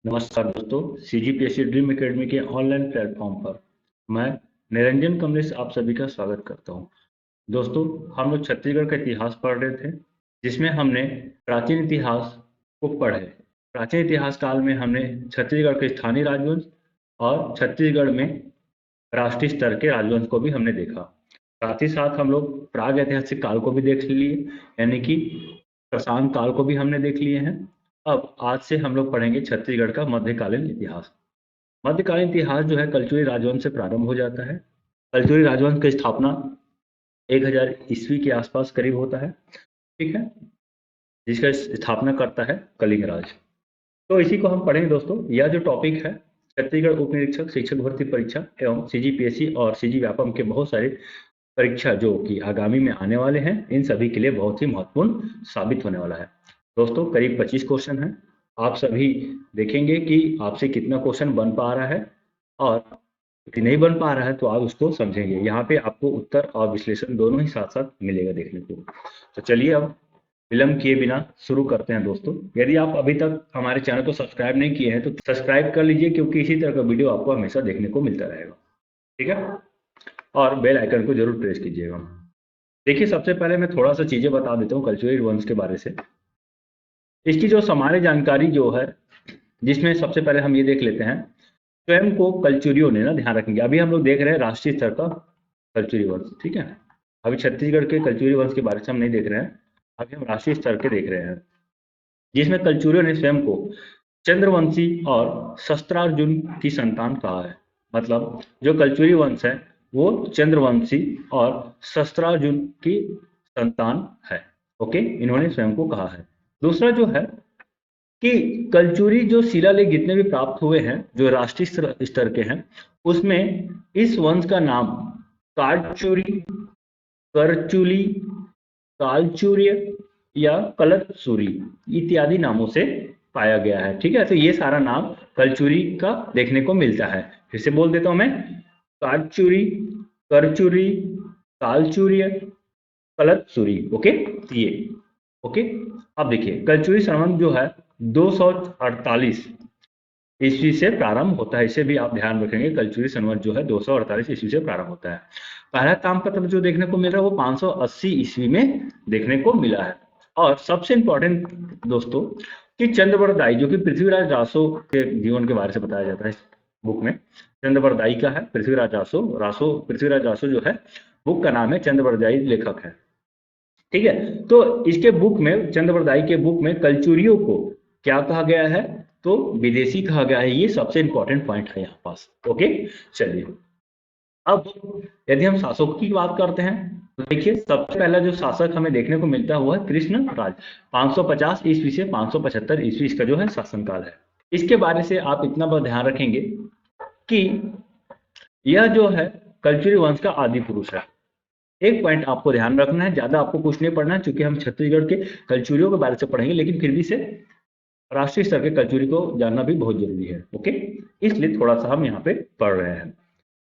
नमस्कार दोस्तों, CGPSC dream academy के ऑनलाइन प्लेटफॉर्म पर मैं निरंजन कमलेश आप सभी का स्वागत करता हूं। दोस्तों, हम लोग छत्तीसगढ़ का इतिहास पढ़ रहे थे, जिसमें हमने प्राचीन इतिहास को पढ़े। प्राचीन इतिहास काल में हमने छत्तीसगढ़ के स्थानीय राजवंश और छत्तीसगढ़ में राष्ट्रीय स्तर के राजवंश को भी हमने देखा। साथ ही साथ हम लोग प्राग ऐतिहासिक काल को भी देख लिए, यानी कि प्रशांत काल को भी हमने देख लिए हैं। अब आज से हम लोग पढ़ेंगे छत्तीसगढ़ का मध्यकालीन इतिहास। मध्यकालीन इतिहास जो है कलचुरी राजवंश से प्रारंभ हो जाता है। कलचुरी राजवंश की स्थापना 1000 ईस्वी के आसपास करीब होता है, ठीक है, जिसका स्थापना करता है कलिंग राज। तो इसी को हम पढ़ेंगे दोस्तों। यह जो टॉपिक है, छत्तीसगढ़ उप निरीक्षक शिक्षक भर्ती परीक्षा एवं सीजीपीएससी और सीजी व्यापम के बहुत सारे परीक्षा जो कि आगामी में आने वाले हैं, इन सभी के लिए बहुत ही महत्वपूर्ण साबित होने वाला है। दोस्तों, करीब 25 क्वेश्चन हैं। आप सभी देखेंगे कि आपसे कितना क्वेश्चन बन पा रहा है, और यदि नहीं बन पा रहा है तो आप उसको समझेंगे। यहाँ पे आपको उत्तर और विश्लेषण दोनों ही साथ साथ मिलेगा देखने को। तो चलिए अब विलंब किए बिना शुरू करते हैं दोस्तों। यदि आप अभी तक हमारे चैनल को सब्सक्राइब नहीं किए हैं तो सब्सक्राइब कर लीजिए, क्योंकि इसी तरह का वीडियो आपको हमेशा देखने को मिलता रहेगा, ठीक है। और बेल आइकन को जरूर प्रेस कीजिएगा। देखिए, सबसे पहले मैं थोड़ा सा चीजें बता देता हूँ कलचुरी वंश के बारे से। इसकी जो सामान्य जानकारी जो है, जिसमें सबसे पहले हम ये देख लेते हैं, स्वयं को कलचुरियों ने ना, ध्यान रखेंगे, अभी हम लोग देख रहे हैं राष्ट्रीय स्तर का कलचुरी वंश, ठीक है। अभी छत्तीसगढ़ के कलचुरी वंश के बारे से हम नहीं देख रहे हैं, अभी हम राष्ट्रीय स्तर के देख रहे हैं, जिसमें कलचुरियों ने स्वयं को चंद्रवंशी और शस्त्रार्जुन की संतान कहा है। मतलब जो कलचुरी वंश है वो चंद्रवंशी और शस्त्रार्जुन की संतान है। ओके, इन्होंने स्वयं को कहा है। दूसरा जो है कि कलचुरी जो शिलालेख जितने भी प्राप्त हुए हैं जो राष्ट्रीय स्तर के हैं, उसमें इस वंश का नाम कालचुरी, करचुली, कालचूर्य या कलतसूरी इत्यादि नामों से पाया गया है, ठीक है। तो ये सारा नाम कलचुरी का देखने को मिलता है। फिर से बोल देता हूं मैं, कालचुरी, करचुरी, कालचूर्य, कलतसूरी। ओके, ये ओके। अब देखिए, कलचुरी संवत जो है 248 ईस्वी से प्रारंभ होता है। इसे भी आप ध्यान रखेंगे, कलचुरी संवत जो है 248 ईस्वी से प्रारंभ होता है। पहला ताम्रपत्र जो देखने को मिल रहा है वो 580 ईस्वी में देखने को मिला है। और सबसे इंपॉर्टेंट दोस्तों कि चंद्रवरदाई, जो कि पृथ्वीराज रासो के जीवन के बारे से बताया जाता है इस बुक में, चंद्रवरदाई का है पृथ्वीराज रासो। पृथ्वीराज रासो जो है, बुक का नाम है, चंद्रवरदाई लेखक है, ठीक है। तो इसके बुक में, चंद्रवरदाई के बुक में कलचुरियों को क्या कहा गया है, तो विदेशी कहा गया है। ये सबसे इंपॉर्टेंट पॉइंट है यहाँ पास। ओके, चलिए अब यदि हम शासकों की बात करते हैं तो देखिए, सबसे पहला जो शासक हमें देखने को मिलता है वो है कृष्ण राज। 550 ईस्वी से 575 ईस्वी इसका जो है शासनकाल है। इसके बारे से आप इतना बहुत ध्यान रखेंगे कि यह जो है कलचुरी वंश का आदि पुरुष है। एक पॉइंट आपको ध्यान रखना है, ज्यादा आपको कुछ नहीं पढ़ना है, क्योंकि हम छत्तीसगढ़ के कलचुरियों के बारे से पढ़ेंगे, लेकिन फिर भी से राष्ट्रीय स्तर के कलचुरी को जानना भी बहुत जरूरी है। ओके, इसलिए थोड़ा सा हम यहाँ पे पढ़ रहे हैं।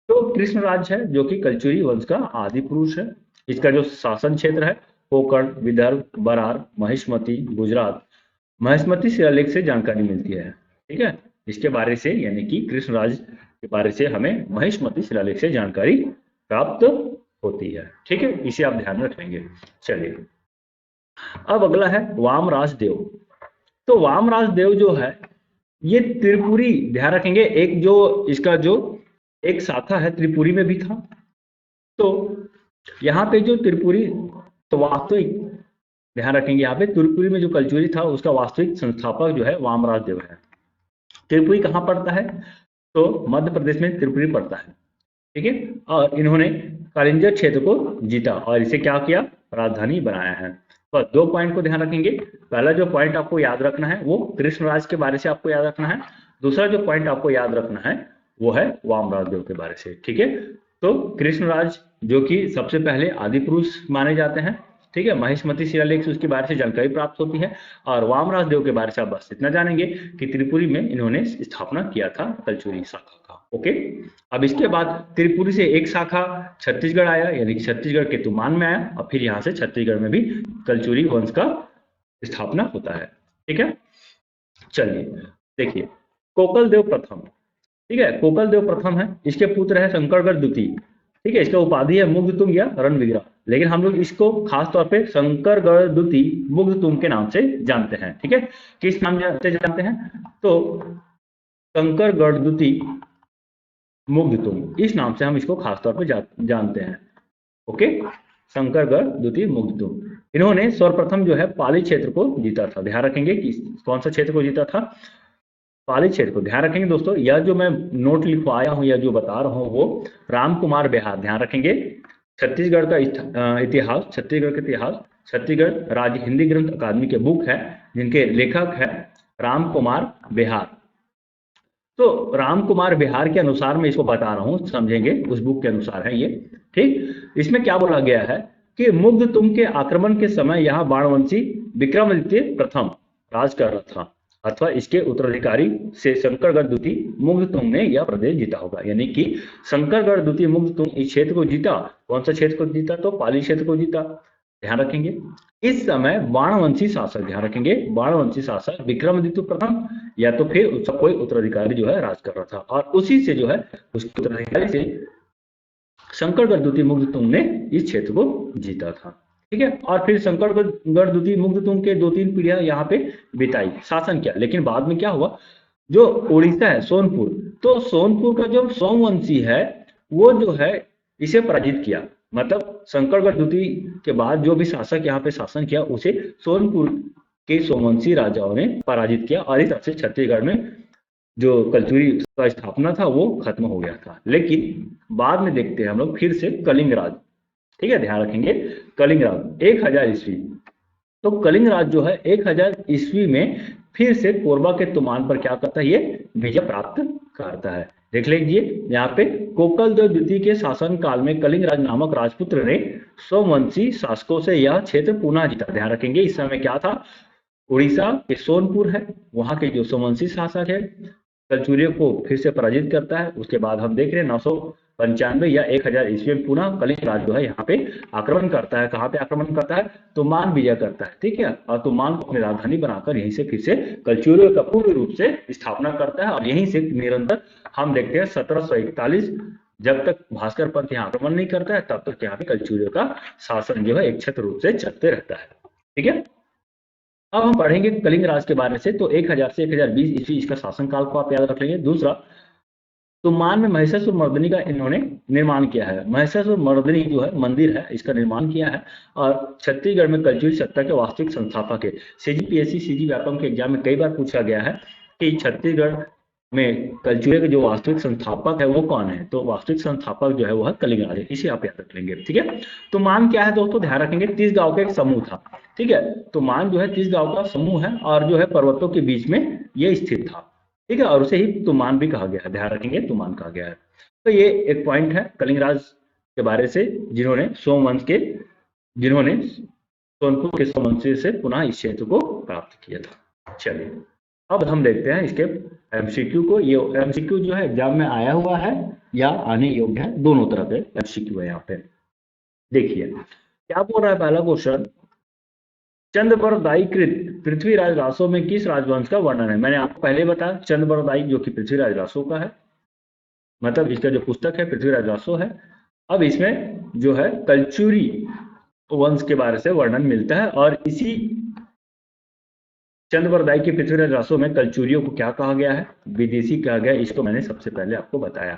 तो कृष्णराज है जो कि कलचुरी वंश का आदि पुरुष है। इसका जो शासन क्षेत्र है, कोंकण, विदर्भ, बरार, महिष्मती, गुजरात, महिष्मती शिलालेख से जानकारी मिलती है, ठीक है। इसके बारे से, यानी कि कृष्णराज के बारे से हमें महिष्मती शिलालेख से जानकारी प्राप्त होती है, ठीक है। इसे आप ध्यान रख लेंगे। चलिए, अब अगला है वामराज देव। तो वामराज देव जो है ये त्रिपुरी, ध्यान रखेंगे, एक जो इसका जो एक शाखा है त्रिपुरी में भी था। तो यहाँ पे जो त्रिपुरी, तो वास्तविक ध्यान रखेंगे, यहाँ पे त्रिपुरी में जो कलचुरी था उसका वास्तविक संस्थापक जो है वामराज देव है। त्रिपुरी कहाँ पड़ता है, तो मध्य प्रदेश में त्रिपुरी पड़ता है, ठीक है। और इन्होंने कालिंजर क्षेत्र को जीता और इसे क्या किया, राजधानी बनाया है। तो दो पॉइंट को ध्यान रखेंगे। पहला जो पॉइंट आपको याद रखना है वो कृष्णराज के बारे से आपको याद रखना है। दूसरा जो पॉइंट आपको याद रखना है वो है वामराज देव के बारे से, ठीक है। तो कृष्णराज जो कि सबसे पहले आदि पुरुष माने जाते हैं, ठीक है। महिष्मती शिलालेख से उसके बारे से जानकारी प्राप्त होती है। और वामराज देव के बारे से आप बस इतना जानेंगे कि त्रिपुरी में इन्होंने स्थापना किया था कलचुरी शाखा का। ओके, अब इसके बाद त्रिपुरी से एक शाखा छत्तीसगढ़ आया, यानी कि छत्तीसगढ़ के तुमान में आया, और फिर यहाँ से छत्तीसगढ़ में भी कलचुरी वंश का स्थापना होता है, ठीक है। चलिए देखिए, कोकल देव प्रथम, ठीक है, कोकल देव प्रथम है, इसके पुत्र है शंकरगढ़ द्वितीय, ठीक है, इसका उपाधि है मुग्धतुंग या रणविग्रह, लेकिन हम लोग इसको खास तौर पे शंकरगढ़ द्वितीय मुग्धतुंग के नाम से जानते हैं, ठीक है। किस नाम से जानते हैं? तो शंकरगढ़ द्वितीय मुग्धतुंग, इस नाम से हम इसको खास तौर पे जानते हैं। ओके, शंकरगढ़ द्वितीय मुग्धतुंग, इन्होंने सर्वप्रथम जो है पाली क्षेत्र को जीता था। ध्यान रखेंगे कि कौन सा क्षेत्र को जीता था? पाली क्षेत्र को। ध्यान रखेंगे दोस्तों, यह जो मैं नोट लिखवाया हूं या जो बता रहा हूं वो राम कुमार बेहार। ध्यान रखेंगे, छत्तीसगढ़ का इतिहास, छत्तीसगढ़ का इतिहास, छत्तीसगढ़ राज्य हिंदी ग्रंथ अकादमी के बुक है, जिनके लेखक है राम कुमार बेहार। तो राम कुमार बिहार के अनुसार मैं इसको बता रहा हूं, समझेंगे, उस बुक के अनुसार है ये, ठीक। इसमें क्या बोला गया है कि मुग्धतुंग के आक्रमण के समय यहाँ बाणवंशी विक्रमादित्य प्रथम राज कर रहा था, अथवा इसके उत्तराधिकारी से शंकरगढ़ द्वितीय मुग्धतुंग ने यह प्रदेश जीता होगा। यानी कि शंकरगढ़ द्वितीय मुग्धतुंग इस क्षेत्र को जीता। कौन सा क्षेत्र को जीता? तो पाली क्षेत्र को जीता। ध्यान रखेंगे, इस समय बाणवंशी शासक, ध्यान रखेंगे, बाणवंशी शासक विक्रमादित्य प्रथम या तो फिर उसका कोई उत्तराधिकारी जो है राज कर रहा था, और उसी से जो है उसके उत्तराधिकारी से शंकरगढ़ द्वितीय मुग्धतुंग ने इस क्षेत्र को जीता था, ठीक है। और फिर शंकरगढ़ द्वितीय मुग्धतुंग के 2-3 पीढ़ियां यहाँ पे बिताई, शासन किया, लेकिन बाद में क्या हुआ, जो उड़ीसा है सोनपुर, तो सोनपुर का जो सोमवंशी है वो जो है इसे पराजित किया। मतलब शंकरगढ़ द्वितीय के बाद जो भी शासक यहाँ पे शासन किया उसे सोनपुर के सोमवंशी राजाओं ने पराजित किया, और इस तरह से छत्तीसगढ़ में जो कल्चुरी का स्थापना था वो खत्म हो गया था। लेकिन बाद में देखते हैं हम लोग फिर से कलिंग राज, ठीक है, ध्यान रखेंगे, कलिंग राज 1000 ईस्वी। तो कलिंग राज जो है 1000 ईस्वी में फिर से कोरबा के तुमान पर क्या करता है, ये विजय प्राप्त करता है। देख लीजिए यहाँ पे, कोकल देव द्वितीय के शासन काल में कलिंग राज नामक राजपुत्र ने सोमवंशी शासकों से यह क्षेत्र पुनः जीता। ध्यान रखेंगे, इस समय क्या था, उड़ीसा के सोनपुर है, वहां के जो सोमवंशी शासक है कलचुरियों को फिर से पराजित करता है। उसके बाद हम देख रहे हैं 995 या 1000 ईस्वी में पुनः कलिंग राज जो है यहाँ पे आक्रमण करता है। कहाँ पे आक्रमण करता है? तुमान विजय करता है, ठीक है, और तुमान को अपनी राजधानी बनाकर यहीं से फिर से कलचुरियों का पूर्ण रूप से स्थापना करता है, और यहीं से निरंतर हम देखते हैं 1741 जब तक भास्कर पंथ यहाँ आक्रमण नहीं करता है तब तक यहाँ पे कलचुरियों का शासन जो है एक छत्र रूप से चलते रहता है, ठीक है। अब हम पढ़ेंगे कलिंग राज के बारे से। तो 1000 से 1020 ईस्वी इसका शासनकाल को आप याद रख लेंगे। दूसरा, तुमान में महिषासुर मर्दिनी का इन्होंने निर्माण किया है। महिषासुर मर्दिनी जो है मंदिर है, इसका निर्माण किया है, और छत्तीसगढ़ में कलचुरी सत्ता के वास्तविक संस्थापक है। सीजीपीएससी सीजी व्यापम के एग्जाम में कई बार पूछा गया है कि छत्तीसगढ़ में कलचुरे के जो वास्तविक संस्थापक है वो कौन है, तो वास्तविक संस्थापक जो है वो है कलिंग राज है, इसे आप याद रख लेंगे, ठीक है। तो मान क्या है दोस्तों, ध्यान रखेंगे, 30 गांव का एक समूह था, ठीक है। तो मान जो है 30 गांव का समूह है, और जो है पर्वतों के बीच में ये स्थित था, ठीक है, और उसे ही तुमान भी कहा गया है। ध्यान रखेंगे, तुमान कहा गया है। तो ये एक पॉइंट है कलिंग राज के बारे से, जिन्होंने सोनपुर के सोमवंश से पुनः इस क्षेत्र को प्राप्त किया था। चलिए अब हम देखते हैं इसके एमसीक्यू को। ये एमसीक्यू जो है एग्जाम में आया हुआ है या आने योग्य है, दोनों तरह के एमसीक्यू है यहाँ पे। देखिए क्या बोल रहा है पहला क्वेश्चन, चंद्रबरदाई कृत पृथ्वीराज रासो में किस राजवंश का वर्णन है? मैंने आपको पहले बताया चंद्रबरदाई जो कि पृथ्वीराज रासो का है, मतलब इसका जो पुस्तक है पृथ्वीराज रासो है। अब इसमें जो है कलचुरी वंश के बारे से वर्णन मिलता है, और इसी चंद्रबरदाई के पृथ्वीराज रासो में कलचुरियों को क्या कहा गया है? विदेशी कहा गया है। इसको मैंने सबसे पहले आपको बताया,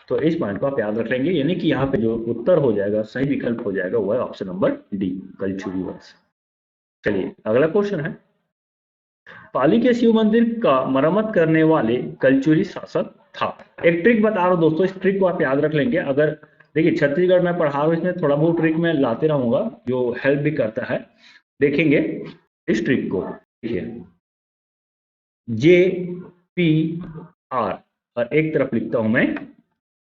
तो इस पॉइंट को आप याद रख लेंगे, यानी कि यहाँ पे जो उत्तर हो जाएगा, सही विकल्प हो जाएगा, वो है ऑप्शन नंबर डी, कलचुरी वंश। चलिए अगला क्वेश्चन है, पाली के शिव मंदिर का मरम्मत करने वाले कलचुरी शासक था। एक ट्रिक बता रहा हूं दोस्तों, इस ट्रिक को आप याद रख लेंगे। अगर देखिए छत्तीसगढ़ में पढ़ा रहा हूं, इसमें थोड़ा बहुत ट्रिक मैं लाते रहूंगा जो हेल्प भी करता है। देखेंगे इस ट्रिक को, देखिए जे पी आर, और एक तरफ लिखता हूं मैं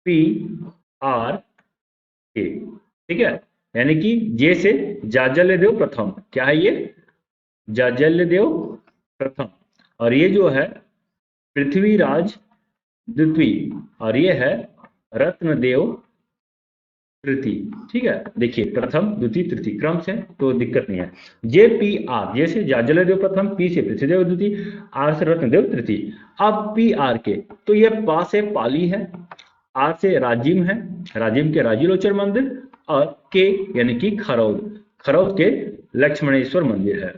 पी आर के, ठीक है, यानी कि जे से जाजल्यदेव प्रथम, क्या है ये? जाजल्यदेव प्रथम, और ये जो है पृथ्वीराज द्वितीय, और ये है रत्नदेव तृतीय, ठीक है। देखिए प्रथम द्वितीय तृतीय क्रम से तो दिक्कत नहीं है। जे पी आर, जैसे जाजलदेव प्रथम, पी से पृथ्वीदेव द्वितीय, आर से रत्नदेव तृतीय। अब पी आर के तो ये पा से पाली है, आर से राजिम है, राजिम के राजीलोचन मंदिर, और के यानी कि खरौद, खरौद के लक्ष्मणेश्वर मंदिर है।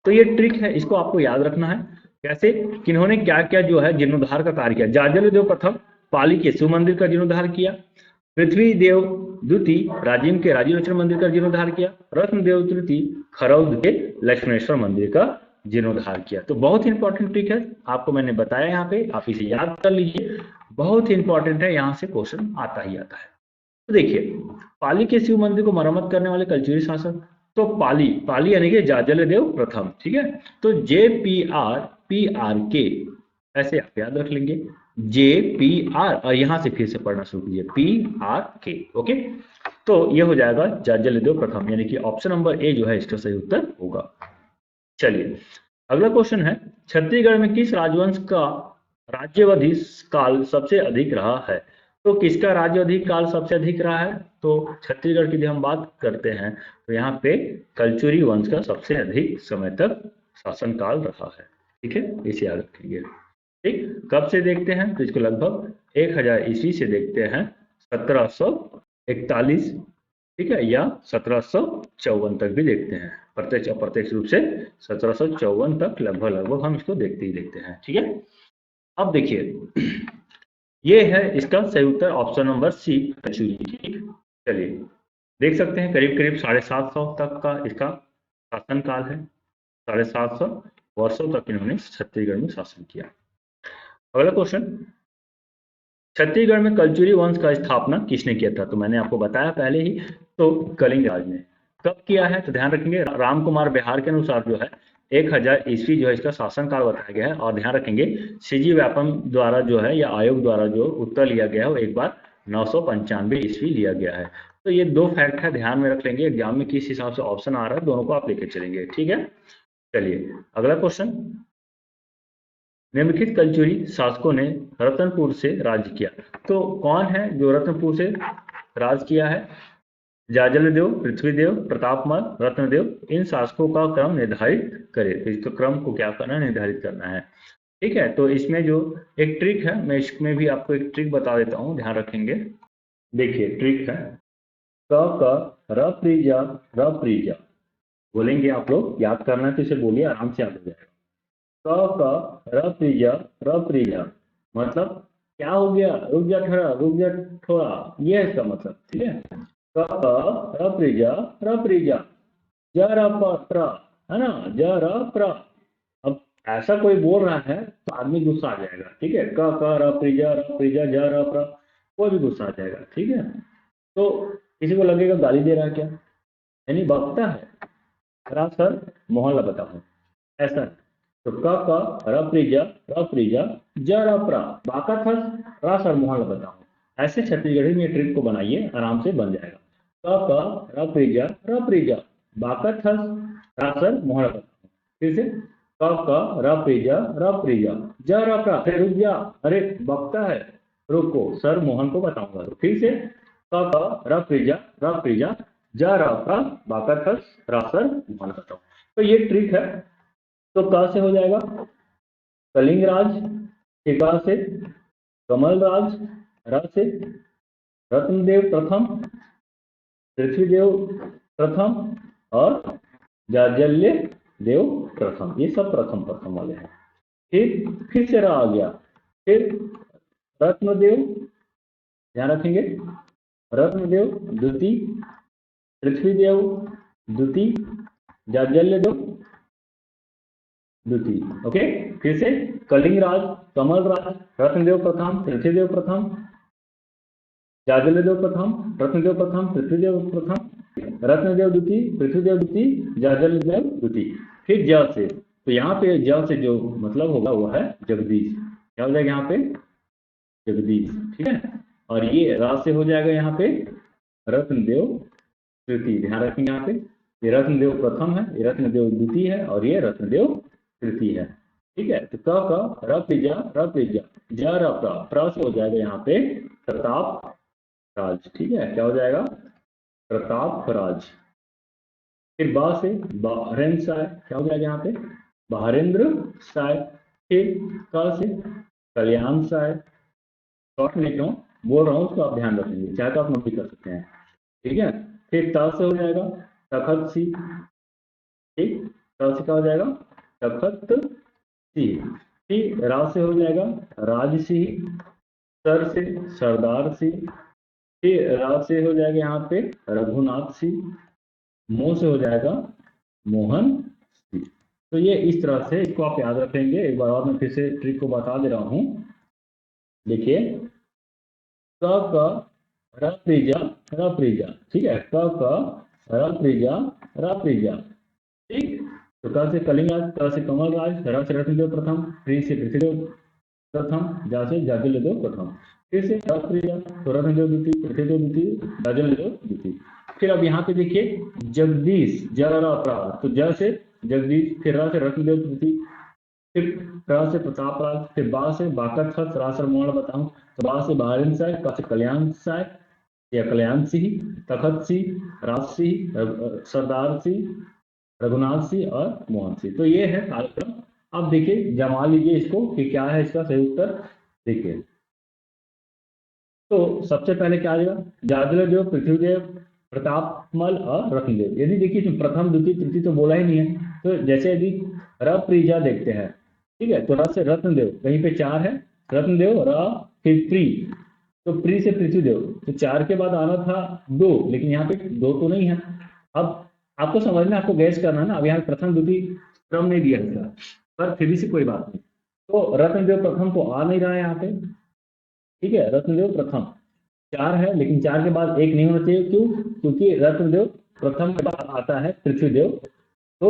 तो ये ट्रिक है, इसको आपको याद रखना है। कैसे, किन्होंने क्या क्या जो है जीर्णोद्धार का कार्य किया। जाजलदेव प्रथम पाली के शिव मंदिर का जीर्णोद्धार किया, पृथ्वी देव द्वितीय राजिम के राजीलोचन मंदिर का जीर्णोद्धार किया, रत्नदेव तृतीय खरौद के लक्ष्मणेश्वर मंदिर का जीर्णोद्धार किया। तो बहुत ही इंपॉर्टेंट ट्रिक है, आपको मैंने बताया यहाँ पे, आप इसे याद कर लीजिए, बहुत ही इंपॉर्टेंट है, यहाँ से क्वेश्चन आता ही आता है। तो देखिए पाली के शिव मंदिर को मरम्मत करने वाले कलचुरी शासक, तो पाली, पाली यानी कि जाजलदेव प्रथम, ठीक है। तो जे पी आर के ऐसे आप याद रख लेंगे, जे पी आर, और यहां से फिर से पढ़ना शुरू कीजिए, पी आर के, ओके। तो ये हो जाएगा जाजलदेव प्रथम, यानी कि ऑप्शन नंबर ए जो है इसका सही उत्तर होगा। चलिए अगला क्वेश्चन है, छत्तीसगढ़ में किस राजवंश का राज्यावधि काल सबसे अधिक रहा है। तो किसका राज्यावधि काल सबसे अधिक रहा है, तो छत्तीसगढ़ की जब हम बात करते हैं तो यहाँ पे कलचुरी वंश का सबसे अधिक समय तक शासन काल रहा है, ठीक है, इसे याद रखेंगे। ठीक, कब से देखते हैं, तो इसको लगभग 1000 ईस्वी से देखते हैं 1741, ठीक है, या 1754 तक भी देखते हैं, प्रत्यक्ष अप्रत्यक्ष रूप से 1754 तक लगभग हम इसको देखते ही देखते हैं, ठीक है। अब देखिए ये है इसका सही उत्तर ऑप्शन नंबर सी, कचूरी, ठीक। चलिए देख सकते हैं करीब करीब 750 तक का इसका शासन काल है, 750 वर्षों तक इन्होंने छत्तीसगढ़ में शासन किया। अगला क्वेश्चन, छत्तीसगढ़ में कलचुरी वंश का स्थापना किसने किया था, तो मैंने आपको बताया पहले ही, तो कलिंग राज ने। कब किया है, तो ध्यान रखेंगे राम कुमार बिहार के अनुसार जो है 1000 ईस्वी जो है इसका शासनकाल बताया गया है, और ध्यान रखेंगे सीजी व्यापम द्वारा जो है या आयोग द्वारा जो उत्तर लिया गया है वो एक बार 995 ईस्वी लिया गया है। तो ये दो फैक्ट है, ध्यान में रख लेंगे, एग्जाम में किस हिसाब से ऑप्शन आ रहा है दोनों को आप लेके चलेंगे, ठीक है। चलिए अगला क्वेश्चन, निम्नलिखित कलचुरी शासकों ने रतनपुर से राज्य किया, तो कौन है जो रतनपुर से राज किया है, जाजलदेव, पृथ्वीदेव, प्रतापमल, रत्नदेव। इन शासकों का क्रम निर्धारित करें, तो इसका क्रम को क्या करना है, निर्धारित करना है, ठीक है। तो इसमें जो एक ट्रिक है, मैं इसमें भी आपको एक ट्रिक बता देता हूँ, ध्यान रखेंगे। देखिए ट्रिक है, क र प्रीजा र प्रीजा बोलेंगे आप लोग, याद करना है तो इसे बोलिए, आराम से याद हो जाएगा। क र प्रीजा र प्रीजा मतलब क्या हो गया, रुक जा थोड़ा, रुक जा थोड़ा, ये है इसका मतलब, ठीक है। क प्रीजा र प्रीजा, ज र प्र, है ना, ज र प्र। अब ऐसा कोई बोल रहा है तो आदमी गुस्सा आ जाएगा, ठीक है, क र प्रीजा ज र प्र, कोई भी गुस्सा आ जाएगा, ठीक है। तो किसी को लगेगा गाली दे रहा है क्या, यानी बकता है, सर मोहल्ला बताओ, ऐसा। तो क र प्रीजा ज र प्र, बाका थस रा सर मोहल्ला बताओ, ऐसे छत्तीसगढ़ी में ट्रिक को बनाइए, आराम से बन जाएगा। क र प्रीजा बाका थस रा सर मोहल्ला बताओ, फिर से क र प्रीजा ज र प्र, अरे रुक जा, अरे बकता है, रुको सर मोहन को बताऊंगा, तो फिर से क र प्रीजा ज र प्र बाका थस रा सर मोहन बताओ। तो ये ट्रिक है। तो क से हो जाएगा कलिंग राज, टिका से कमल राज, र से रत्नदेव प्रथम, पृथ्वीदेव प्रथम, और जाजल्य देव प्रथम, ये सब प्रथम प्रथम वाले हैं। फिर से रहा आ गया, फिर रत्नदेव, ध्यान रखेंगे, रत्नदेव द्वितीय, पृथ्वीदेव द्वितीय, जाजल्य देव द्वितीय, ओके। फिर से कलिंग राज, कमल राज, रत्नदेव प्रथम, पृथ्वीदेव प्रथम, जाजल्यदेव प्रथम, रत्नदेव प्रथम, पृथ्वीदेव प्रथम, रत्नदेव द्वितीय, पृथ्वीदेव द्वितीय, जाजल्यदेव द्वितीय। फिर ज से, तो यहाँ पे ज से जो मतलब होगा वो है जगदीश, क्या हो जाएगा यहाँ पे, जगदीश, ठीक है। और ये राज से हो जाएगा यहाँ पे रत्नदेव तृतीय, ध्यान रखेंगे यहाँ पे, ये रत्नदेव प्रथम है, ये रत्नदेव द्वितीय है, और ये रत्नदेव तृतीय है, ठीक है। तो क र प्रीजा ज र प्र से हो जाएगा यहाँ पे प्रताप राज, ठीक है, क्या हो जाएगा, प्रताप राज। फिर बा से बहरेंद्र शाह, क्या हो जाएगा यहाँ पे, बहरेंद्र शाह। फिर क से कल्याण शाह, शॉर्ट में क्यों बोल रहा हूँ उसको आप ध्यान रखेंगे, चाहे तो आप नोट भी कर सकते हैं, ठीक है। फिर त से हो जाएगा तखत सिंह, ठीक, त से क्या हो जाएगा, तखत सिंह। फिर रा से हो जाएगा राज सिंह, सर से सरदार सिंह। फिर रा से हो जाएगा यहाँ पे रघुनाथ सिंह, मो से हो जाएगा मोहन सिंह। तो ये इस तरह से इसको आप याद रखेंगे। एक बार और मैं फिर से ट्रिक को बता दे रहा हूँ, देखिए, क रप्रीजा रप्रीजा, ठीक है, क रप्रीजा रप्रीजा, ठीक। तो क से कलिंगराज, क से कमल राज, र से रत्नदेव प्रथम, प्री से पृथ्वीदेव प्रथम, जा से जाजलदेव प्रथम। फिर से रप्रीजा, तो रत्नदेव द्वितीय, पृथ्वीदेव द्वितीय, जाजलदेव द्वितीय। फिर अब यहाँ पे देखिए जगदीश, तो ज से जगदीश, फिर र से रत्नदेव तृतीय, फिर प्र से प्रताप राज, फिर बा से बाकत खत, रा से मोहन बताऊं, तो बा से बहरेंद्र शाह, क से कल्याण शाह या कल्याण सिंह, तखत सिंह, राज सिंह, सरदार सिंह, रघुनाथ सिंह और मोहन सिंह। तो ये है कार्यक्रम। अब देखिए जमा लीजिए इसको कि क्या है इसका सही उत्तर। देखिए तो सबसे पहले क्या आ जाएगा, जाजलदेव, पृथ्वीदेव, प्रतापमल और रत्नदेव। यदि देखिए इसमें प्रथम द्वितीय तृतीय तो बोला ही नहीं है, तो जैसे यदि रप्रीजा देखते हैं, ठीक है, तो र से रत्नदेव, कहीं पे 4 है, रत्नदेव, र, फिर प्री, तो प्री से पृथ्वीदेव, तो 4 के बाद आना था 2, लेकिन यहाँ पे 2 तो नहीं है। अब आपको समझना, आपको गैस करना है ना, अब यहाँ प्रथम द्वितीय क्रम नहीं दिया इसका, पर फिर भी से कोई बात नहीं। तो रत्नदेव प्रथम तो आ नहीं रहा है यहाँ पे, ठीक है, रत्नदेव प्रथम 4 है, लेकिन 4 के बाद 1 नहीं होना चाहिए, क्यों, क्योंकि रत्नदेव प्रथम के बाद आता है पृथ्वीदेव, तो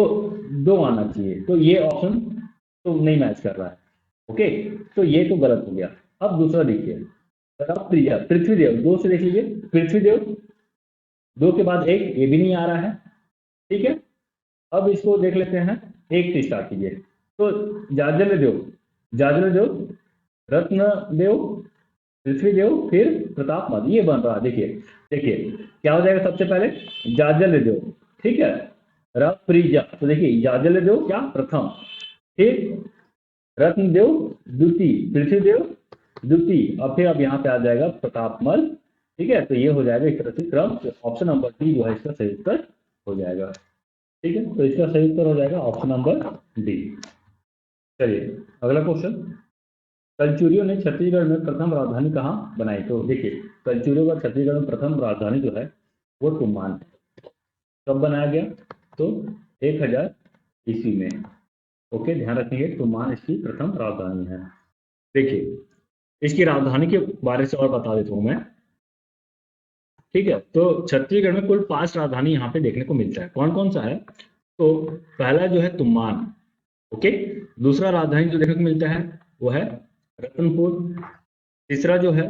2 आना चाहिए, तो ये ऑप्शन तो नहीं मैच कर रहा है। ओके, तो ये तो गलत हो गया। अब दूसरा देखिए, पृथ्वीदेव 2 से देख लीजिए, पृथ्वीदेव 2 के बाद 1, ये भी नहीं आ रहा है, ठीक है। अब इसको देख लेते हैं, 1 से स्टार्ट कीजिए, तो जाजलदेव, रत्नदेव, पृथ्वीदेव, फिर प्रतापमल, ये बन रहा है। देखिए देखिए क्या हो जाएगा, सबसे पहले जाजलदेव, ठीक है, रप्रीजा, तो देखिए जाजलदेव क्या प्रथम, फिर रत्नदेव द्वितीय, पृथ्वीदेव द्वितीय, और फिर अब यहाँ पे आ जाएगा प्रतापमल, ठीक है। तो ये हो जाएगा इस तरह से क्रम, ऑप्शन नंबर डी जो है इसका सही उत्तर हो जाएगा, ठीक है। तो इसका सही उत्तर हो जाएगा ऑप्शन नंबर डी। चलिए अगला क्वेश्चन, कलचुरियों ने छत्तीसगढ़ में प्रथम राजधानी कहाँ बनाई। तो देखिए कलचुरियों का छत्तीसगढ़ में प्रथम राजधानी जो है वो तुमान है। कब बनाया गया, तो 1000 ईस्वी में। ओके, ध्यान रखेंगे, तुमान इसकी प्रथम राजधानी है। देखिए इसकी राजधानी के बारे से और बता देता हूं मैं, ठीक है। तो छत्तीसगढ़ में कुल 5 राजधानी यहाँ पे देखने को मिलता है। कौन कौन सा है, तो पहला जो है तुमान, ओके। दूसरा राजधानी जो देखने को मिलता है वो है रतनपुर। तीसरा जो है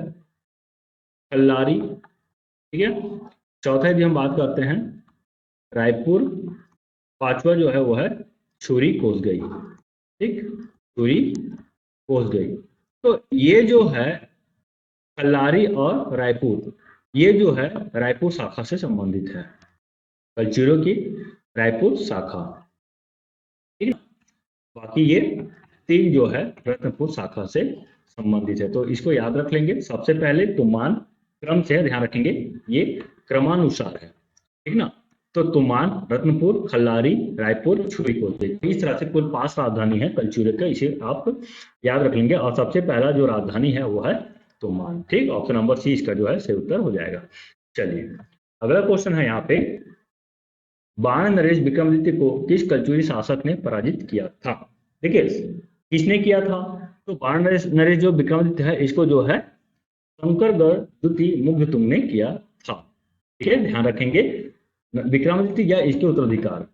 कल्लारी, ठीक है। चौथा यदि हम बात करते हैं रायपुर। पांचवा जो है वो है छुरी कोसगई, ठीक, छुरी कोसगई। तो ये जो है कल्लारी और रायपुर, ये जो है रायपुर शाखा से संबंधित है, कलचुरियों की रायपुर शाखा, ठीक है। बाकी ये 3 जो है रत्नपुर शाखा से संबंधित है। तो इसको याद रख लेंगे। सबसे पहले तुमान, क्रम से ध्यान रखेंगे, ये क्रमानुसार है, ठीक ना। तो तुमान, रत्नपुर, खल्लारी, रायपुर, छुरी कोसगई, इस तरह से कुल 5 राजधानी है कलचुरे का, इसे आप याद रख लेंगे। और सबसे पहला जो राजधानी है वो है तुमान, ठीक। ऑप्शन नंबर सी इसका जो है सही उत्तर हो जाएगा। चलिए अगला क्वेश्चन है यहाँ पे, बाण नरेश विक्रमादित्य को किस कलचुरी शासक ने पराजित किया था। देखिए किसने किया था, तो बाण नरेश जो विक्रमादित्य है इसको जो है शंकरगढ़ द्वितीय मुग्धतुंग ने किया था, ठीक है। ध्यान रखेंगे विक्रमादित्य या इसके उत्तराधिकार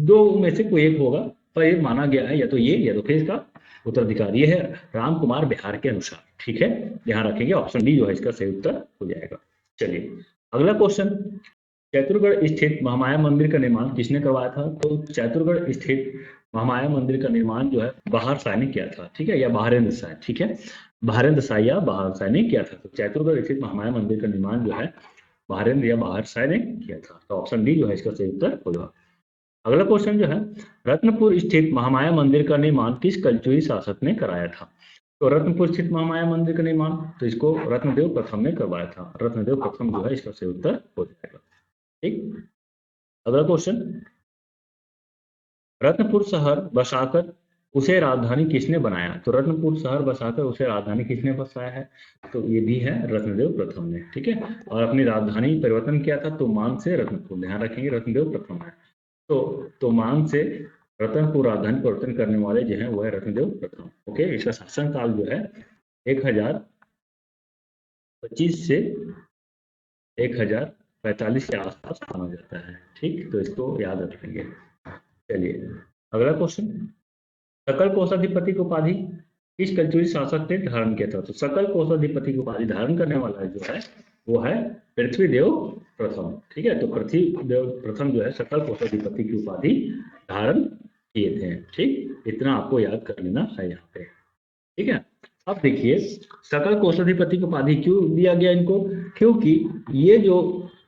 2 में से कोई एक होगा, पर ये माना गया है या तो ये या तो फिर इसका उत्तराधिकार ये है राम कुमार बिहार के अनुसार, ठीक है। ध्यान रखेंगे ऑप्शन डी जो है इसका सही उत्तर हो जाएगा। चलिए अगला क्वेश्चन, चैतुरगढ़ स्थित महामाया मंदिर का निर्माण किसने करवाया था। तो चैतुरगढ़ स्थित महामाया मंदिर का निर्माण जो है बाहर शाह ने किया था, ठीक है, या बहारेंद्र शाह, ठीक है, बहारेंद्र शाह या बाहर शाह ने किया था। तो चैतुर्गढ़ स्थित महामाया मंदिर का निर्माण जो है बहारेंद्र या बाहर शाह ने किया था। तो ऑप्शन डी जो है इसका सही उत्तर होगा। अगला क्वेश्चन जो है, रत्नपुर स्थित महामाया मंदिर का निर्माण किस कलचुरी शासक ने कराया था? तो रत्नपुर स्थित महामाया मंदिर का निर्माण तो इसको रत्नदेव प्रथम ने करवाया था। रत्नदेव प्रथम जो है इसका सही उत्तर हो जाएगा। ठीक, अगला क्वेश्चन, रत्नपुर शहर बसाकर उसे राजधानी किसने बनाया? तो रत्नपुर शहर बसाकर उसे राजधानी किसने बसाया है? तो ये भी है रत्नदेव प्रथम ने, ठीक है, और अपनी राजधानी परिवर्तन किया था तोमान से रत्नपुर, ध्यान रखेंगे रत्नदेव प्रथम है। तो तोमान से रतनपुर राजधानी परिवर्तन करने वाले जो है वह है रत्नदेव प्रथम। ओके, इसका शासन काल जो है 1025 से 1045 के आसपास माना जाता है। ठीक, तो इसको याद रखेंगे। चलिए अगला क्वेश्चन, सकल कोषाधिपति की उपाधि किस कलचुरी शासक ने धारण किया था? तो सकल कोषाधिपति की उपाधि धारण करने वाला जो है वो है पृथ्वीदेव प्रथम, ठीक है। तो पृथ्वीदेव प्रथम जो है सकल कोषाधिपति की उपाधि धारण किए थे। ठीक, इतना आपको याद कर लेना है यहाँ पे, ठीक है। अब देखिए सकल कोषाधिपति की उपाधि क्यों दिया गया इनको? क्योंकि ये जो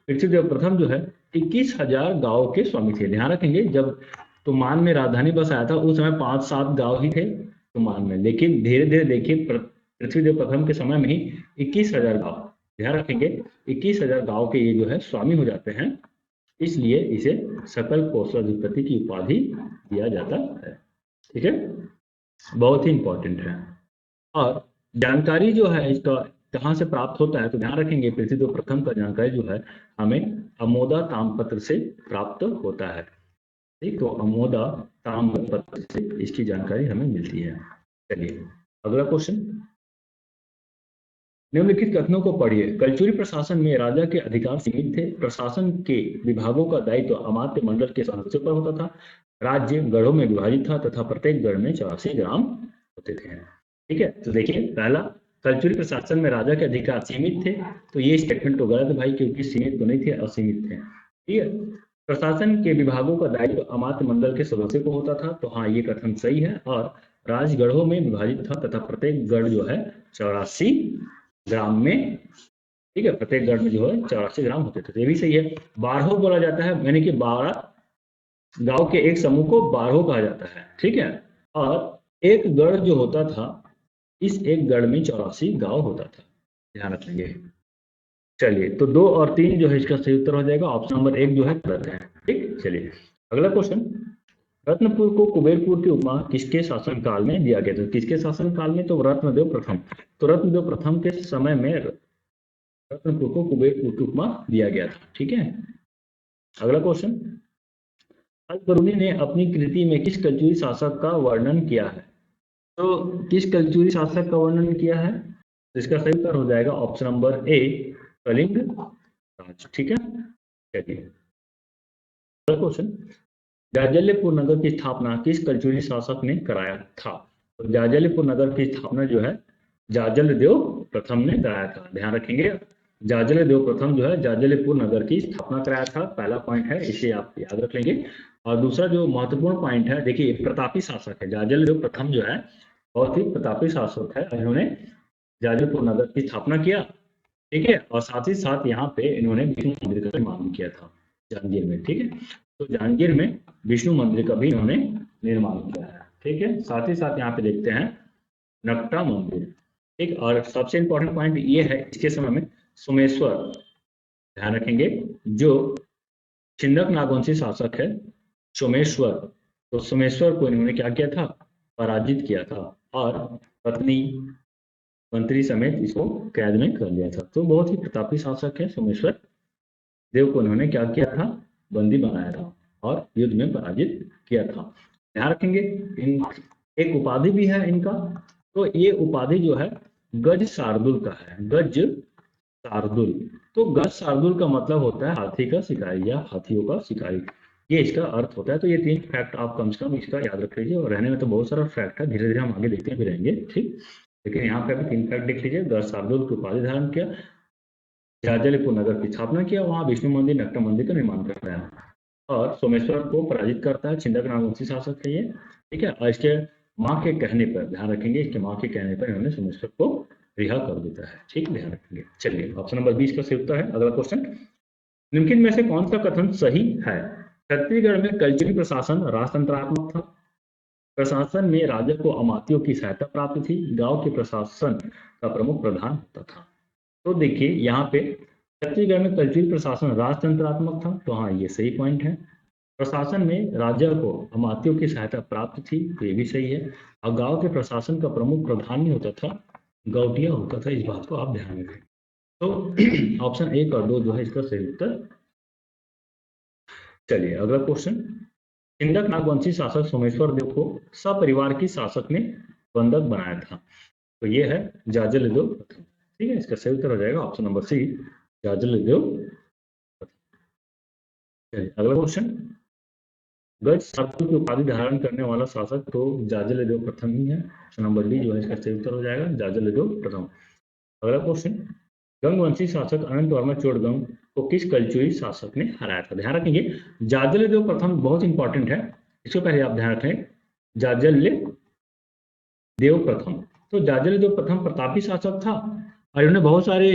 पृथ्वीदेव प्रथम जो है 21,000 गांव के स्वामी थे। ध्यान रखेंगे जब तोमान में राजधानी बसाया था उस समय 5-7 गांव ही थे तोमान में, लेकिन धीरे धीरे देखिए पृथ्वीदेव प्रथम के समय में ही 21,000 गांव, ध्यान रखेंगे 21,000 गांव के ये जो है स्वामी हो जाते हैं, इसलिए इसे सकल कोषाधिपति की उपाधि दिया जाता है। ठीक है, बहुत ही इंपॉर्टेंट है। और जानकारी जो है इसका कहाँ से प्राप्त होता है? तो ध्यान रखेंगे पृथ्वीदेव प्रथम का जानकारी जो है हमें अमोदा ताम्रपत्र से प्राप्त होता है। ठीक, तो अमोदा ताम्रपत्र से इसकी जानकारी हमें मिलती है। चलिए अगला क्वेश्चन, निम्नलिखित कथनों को पढ़िए। कलचुरी प्रशासन में राजा के अधिकार सीमित थे। प्रशासन के विभागों का दायित्व अमात्य मंडल के सदस्यों पर होता था। राज्य गढ़ों में विभाजित था तथा प्रत्येक गढ़ में 84 ग्राम होते थे। ठीक है, तो देखिए पहला, कलचुरी प्रशासन में राजा के अधिकार सीमित थे, तो ये स्टेटमेंट तो गलत है भाई, क्योंकि सीमित तो नहीं थे, असीमित थे। ठीक है, प्रशासन के विभागों का दायित्व अमात्य मंडल के सदस्यों को होता था, तो हाँ ये कथन सही है। और राजगढ़ों में विभाजित था तथा प्रत्येक गढ़ जो है 84 ग्राम में, ठीक है, प्रत्येक गढ़ में जो है 84 ग्राम होते थे, ये भी सही है। बारहो बोला जाता है, यानी कि 12 गांव के एक समूह को बारहो कहा जाता है। ठीक है, और एक गढ़ जो होता था, इस एक गढ़ में 84 गांव होता था, ध्यान रखेंगे। चलिए, तो 2 और 3 जो है इसका सही उत्तर हो जाएगा। ऑप्शन नंबर 1 जो है गलत है। ठीक, चलिए अगला क्वेश्चन, रत्नपुर को कुबेरपुर की उपमा किसके शासनकाल में दिया गया था? किसके शासनकाल में? तो रत्नदेव प्रथम। तो रत्नदेव प्रथम के समय में रत्नपुर को कुबेरपुर की उपमा दिया गया था। ठीक है, अगला क्वेश्चन, अल-बरूनी ने अपनी कृति में किस कलचुरी शासक का वर्णन किया है? तो किस कलचुरी शासक का वर्णन किया है? तो इसका सही उत्तर हो जाएगा ऑप्शन नंबर ए, कलिंग राज। ठीक है, चलिए अगला क्वेश्चन, जाजल्यपुर नगर की स्थापना किस कलचुरी शासक ने कराया था? तो जाजल्यपुर नगर की स्थापना जो है जाजल्यदेव प्रथम ने कराया था। ध्यान रखेंगे जाजल्यदेव प्रथम जो है जाजल्यपुर नगर की स्थापना कराया था, पहला पॉइंट है, इसे आप याद रख लेंगे। और दूसरा जो महत्वपूर्ण पॉइंट है, देखिए प्रतापी शासक है जाजल्यदेव प्रथम जो है, बहुत ही प्रतापी शासक है। इन्होंने जाजल्यपुर नगर की स्थापना किया, ठीक है, और साथ ही साथ यहाँ पे इन्होंने विष्णु मंदिर का निर्माण किया था जांजगीर में। ठीक है, तो जांजगीर में विष्णु मंदिर का भी इन्होंने निर्माण किया है। ठीक है, साथ ही साथ यहाँ पे देखते हैं नकटा मंदिर। ठीक, और सबसे इंपॉर्टेंट पॉइंट ये है इसके समय में सोमेश्वर, ध्यान रखेंगे जो छिंदक नागवंशी शासक है सोमेश्वर, तो सोमेश्वर को इन्होंने क्या किया था? पराजित किया था और पत्नी मंत्री समेत इसको कैद में कर लिया था। तो बहुत ही प्रतापी शासक है सोमेश्वर देव को इन्होंने क्या किया था? बंदी बनाया था और युद्ध में पराजित किया था। ध्यान रखेंगे इन एक उपाधि भी है इनका, तो ये उपाधि जो है गज शार्दुल का है, गज शार्दुल। तो गज शार्दुल का मतलब होता है हाथी का शिकारी या हाथियों का शिकारी, ये इसका अर्थ होता है। तो ये 3 फैक्ट आप कम से कम इसका याद रख लीजिए, और रहने में तो बहुत सारा फैक्ट है, धीरे धीरे हम आगे देखते भी रहेंगे। ठीक, लेकिन यहाँ पे अभी 3 फैक्ट देख लीजिए। गज शार्दुल की उपाधि धारण किया, जाजल्यपुर नगर की स्थापना किया, वहां विष्णु मंदिर नकटा मंदिर का निर्माण कराया। और सोमेश्वर को पराजित करता है। छिंदक नागवंशी शासक है ये, ठीक है। और इसके माँ के कहने पर, ध्यान रखेंगे, इसके माँ के कहने पर इन्होंने सोमेश्वर को रिहा कर देता है, ठीक, ध्यान रखेंगे। चलिए ऑप्शन नंबर 20 का सही उत्तर है। अगला क्वेश्चन, निम्नलिखित में से कौन सा कथन सही है? छत्तीसगढ़ में कल्चरी प्रशासन राजतंत्रात्मक था। प्रशासन में राजा को अमात्यों की सहायता प्राप्त थी। गांव के प्रशासन का प्रमुख प्रधान होता था। तो देखिए यहाँ पे छत्तीसगढ़ में कल्चरी प्रशासन राजतंत्रात्मक था, तो हाँ ये सही पॉइंट है। प्रशासन में राजा को अमात्यों की सहायता प्राप्त थी, तो ये भी सही है। और गांव के प्रशासन का प्रमुख प्रधान नहीं होता था, गौटिया होता था। इस बात को आप ध्यान में रखें। तो ऑप्शन 1 और 2 जो है इसका सही उत्तर। चलिए अगला क्वेश्चन, छिंदक नागवंशी शासक सोमेश्वर देव को सपरिवार की शासक ने बंधक बनाया था, तो ये है जाजलदेव प्रथम, ठीक है। इसका सही उत्तर हो जाएगा ऑप्शन नंबर सी, जाजलदेव प्रथम। चलिए अगला क्वेश्चन, गज शासक की उपाधि धारण करने वाला शासक तो जाजलदेव प्रथम ही है। ऑप्शन नंबर डी जो है इसका सही उत्तर हो जाएगा, जाजलदेव प्रथम। अगला क्वेश्चन, गंगवंशी शासक अनंत वर्मा चोड़गंग को किस कलचुरी शासक ने हराया था? ध्यान रखेंगे, जाजलदेव प्रथम बहुत इंपॉर्टेंट है, इसको पहले आप ध्यान रखें। जाजलदेव प्रथम, तो जाजलदेव प्रथम प्रतापी शासक था और इन्होंने बहुत सारे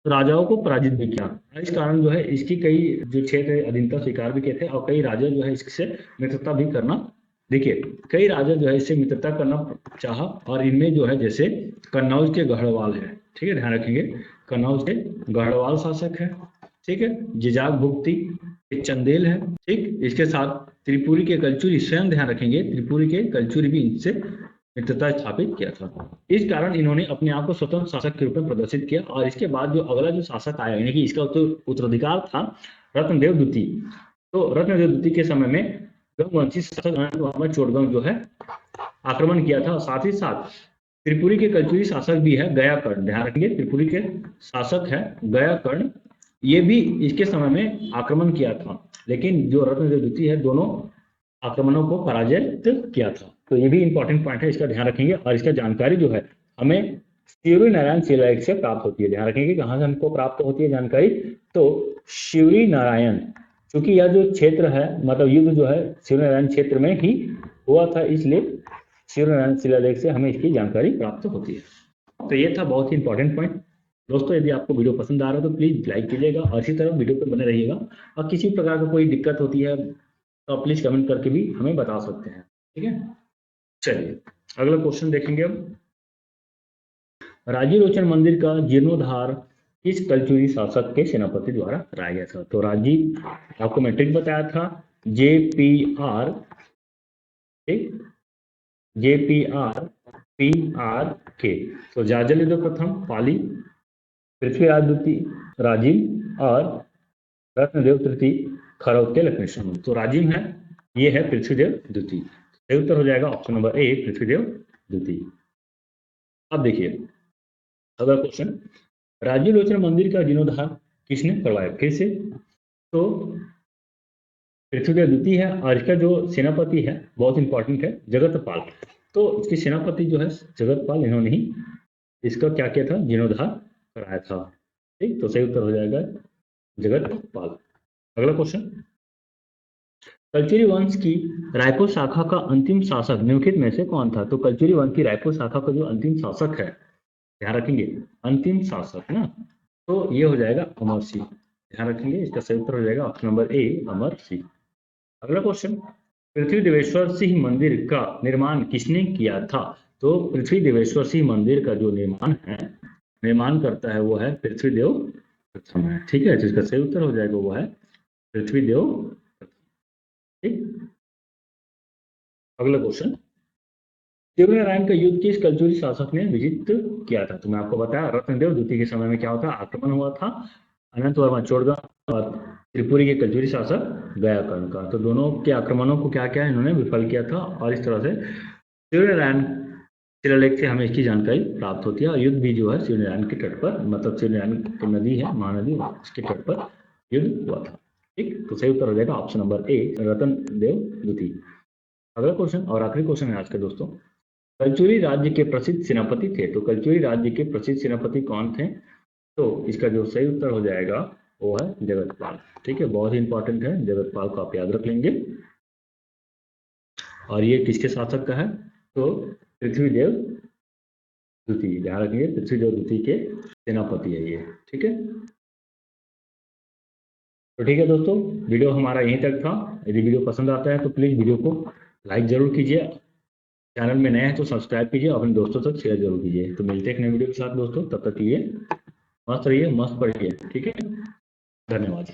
राजाओं को पराजित भी किया। इस कारण जो है इसकी कई जो क्षेत्र अधीनता स्वीकार भी किए थे और कई राजा जो है इससे मित्रता भी करना, देखिए कई राजा जो है इससे मित्रता करना चाहा। और इनमें जो है जैसे कन्नौज के गढ़वाल है, ठीक है, ध्यान रखेंगे, कन्नौज के गढ़वाल शासक है, ठीक है। जिजाग भुक्ती चंदेल है, ठीक। इसके साथ त्रिपुरी के कलचुरी, स्वयं ध्यान रखेंगे, त्रिपुरी के कलचुरी भी इनसे मित्रता स्थापित किया था। इस कारण इन्होंने अपने आप को स्वतंत्र शासक के रूप में प्रदर्शित किया। और इसके बाद जो अगला जो शासक आया, यानी कि इसका उत्तराधिकार था रत्नदेव द्वितीय। तो रत्नदेव द्वितीय के समय में गंगवंशी शासक अनंत वर्मा चोड़गंग जो है आक्रमण किया था। साथ ही साथ त्रिपुरी के कलचुरी शासक भी है गयाकर्ण, ध्यान रखेंगे, त्रिपुरी के शासक है गयाकर्ण, ये भी इसके समय में आक्रमण किया था। लेकिन जो रत्नदेव द्वितीय है दोनों आक्रमणों को पराजित किया था। तो ये भी इंपॉर्टेंट पॉइंट है, इसका ध्यान रखेंगे। और इसका जानकारी जो है हमें शिवरी नारायण शिलालेख से प्राप्त होती है। ध्यान रखेंगे कहाँ से हमको प्राप्त होती है जानकारी, तो शिवरी नारायण, क्योंकि यह जो क्षेत्र है, मतलब युद्ध जो है शिवरी नारायण क्षेत्र में ही हुआ था, इसलिए शिवरी नारायण शिलालेख से हमें इसकी जानकारी प्राप्त होती है। तो ये था बहुत ही इंपॉर्टेंट पॉइंट। दोस्तों यदि आपको वीडियो पसंद आ रहा है तो प्लीज लाइक कीजिएगा और इसी तरह वीडियो पर बने रहिएगा। और किसी प्रकार का कोई दिक्कत होती है तो आप प्लीज कमेंट करके भी हमें बता सकते हैं, ठीक है। चलिए अगला क्वेश्चन देखेंगे अब, राजीव लोचन मंदिर का जीर्णोद्धार किस कलचुरी शासक के सेनापति द्वारा कराया गया था? तो राजीव, आपको मैट्रिक बताया था, JPR, ठीक, JPR तो जाजलदेव प्रथम, पाली, पृथ्वीराज द्वितीय, राजीव, और रत्नदेव तृतीय, खरौद के लक्ष्मण। तो राजीव है, ये है पृथ्वीदेव द्वितीय। सही उत्तर हो जाएगा ऑप्शन नंबर ए, पृथ्वीदेव द्वितीय। अब देखिए अगला क्वेश्चन, राजीव लोचन मंदिर का जीर्णोद्धार किसने करवाया? फिर से तो पृथ्वीदेव द्वितीय है और इसका जो सेनापति है बहुत इंपॉर्टेंट है, जगतपाल। तो इसके सेनापति जो है जगतपाल, इन्होंने ही इसका क्या किया था, जीर्णोद्धार कराया था, ठीक। तो सही उत्तर हो जाएगा जगतपाल। अगला क्वेश्चन, कलचुरी वंश की रायपुर शाखा का अंतिम शासक निम्नलिखित में से कौन था? तो कलचुरी वंश की रायपुर शाखा का जो अंतिम शासक है, ध्यान रखेंगे अंतिम शासक ना, तो ये हो जाएगा अमर सिंह, ध्यान रखेंगे। इसका सही उत्तर हो जाएगा option number A, Amar Singh. अगला क्वेश्चन, पृथ्वी देवेश्वर सिंह मंदिर का निर्माण किसने किया था? तो पृथ्वी देवेश्वर सिंह मंदिर का जो निर्माण करता है वो है पृथ्वीदेव प्रथम है, ठीक है। जिसका सही उत्तर हो जाएगा वो है पृथ्वीदेव प्रथम, ठीक। अगला क्वेश्चन, शिवरी नारायण का युद्ध किस कलचुरी शासक ने विजित किया था? तो मैं आपको बताया रत्नदेव द्वितीय के समय में क्या होता, आक्रमण हुआ था अनंत वर्मा चोड़गंग और त्रिपुरी के कलचुरी शासक गयाकर्ण का। तो दोनों के आक्रमणों को क्या क्या इन्होंने विफल किया था। और इस तरह से शिवरी नारायण शिलालेख से हमें इसकी जानकारी प्राप्त होती है। और युद्ध भी जो है शिवरी नारायण के तट पर, मतलब शिवरी नारायण की नदी है महानदी, उसके तट पर युद्ध हुआ था, ठीक। तो सही उत्तर हो जाएगा ऑप्शन नंबर ए, रत्नदेव द्वितीय। अगला क्वेश्चन और आखिरी क्वेश्चन है आज के दोस्तों, कलचुरी राज्य के प्रसिद्ध सेनापति थे। तो कलचुरी राज्य के प्रसिद्ध सेनापति कौन थे? तो इसका जो सही उत्तर हो जाएगा वो है जगतपाल। ठीक है, बहुत ही इंपॉर्टेंट है, जगतपाल को आप याद रख लेंगे। और ये किसके शासक का है? तो पृथ्वीदेव द्वितीय, ध्यान रखिए, पृथ्वीदेव द्वितीय के सेनापति है ये। ठीक है, तो ठीक है दोस्तों, वीडियो हमारा यहीं तक था। यदि वीडियो पसंद आता है तो प्लीज वीडियो को लाइक जरूर कीजिए, चैनल में नए हैं तो सब्सक्राइब कीजिए, अपने दोस्तों तक शेयर जरूर कीजिए। तो मिलते हैं एक नए वीडियो के साथ दोस्तों, तब तक के लिए मस्त रहिए, मस्त पढ़िए। ठीक है, धन्यवाद।